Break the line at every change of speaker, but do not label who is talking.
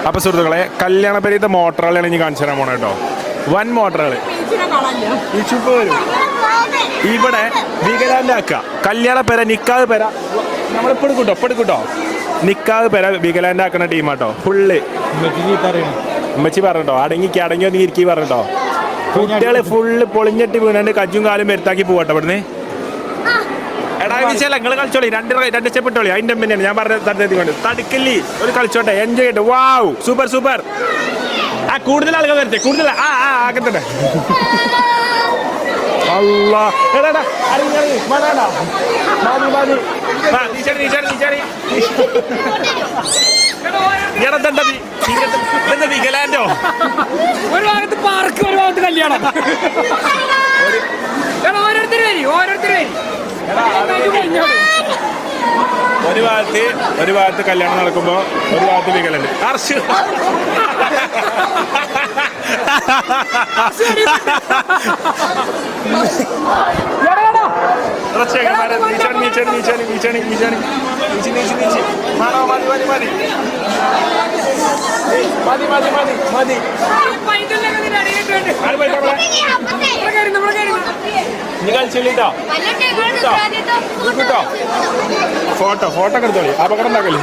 അപ്പോൾ സുഹൃത്തുക്കളെ കല്യാണ പെരീത്തെ മോട്ടറുകളാണ് ഇനി കാണിച്ചു തരാൻ പോണേ കേട്ടോ. വൻ മോട്ടറുകൾ ഈ ചുപ്പ് വരും ഇവിടെ വികലാൻ്റെ ആക്കുക. കല്യാണ പെര നിക്കാതെ പെര നമ്മളിപ്പെടുക്കൂട്ടോ നിക്കാതെ പെര വികലാൻ്റെ ആക്കുന്ന ടീമാട്ടോ ഫുള്ള്. ഉമ്മച്ചി പറഞ്ഞോ അടങ്ങി ഒന്ന് ഇരിക്കി പറഞ്ഞോ. കുട്ടികള് ഫുള്ള് പൊളിഞ്ഞിട്ട് വീണാണ്ട് കജ്ജും കാലും വരുത്താക്കി പോകട്ടെ ഇവിടുന്ന്. എടാ വിശാല നിങ്ങൾ കളിച്ചോളി, രണ്ട് സ്റ്റെപ്പ് ഇട്ടോളി. അതിൻ്റെ തന്നെയാണ് ഞാൻ പറഞ്ഞ കൊണ്ട് തടുക്കല്ലി ഒരു കളിച്ചോട്ടെ, എൻജോയ് ചെയ്യട്ടെ. Wow super. ആ കൂടുതൽ ആളുകൾ വരട്ടെ, കൂടുതൽ ആക്കട്ടെ. അല്ലാ എടാ വികലാൻഡോ
ഒരു ഭാഗത്ത് പാർക്ക്, ഒരു ഭാഗത്ത് കല്യാണം. ഓരോരുത്തർ
ഒരു ഭാഗത്ത് കല്യാണം നടക്കുമ്പോ ഒരു ഭാഗത്ത് വികലുണ്ട്. ഫോട്ടോ ഒക്കെ എടുത്തോളി, അപകടം ഉണ്ടാക്കല്ലേ.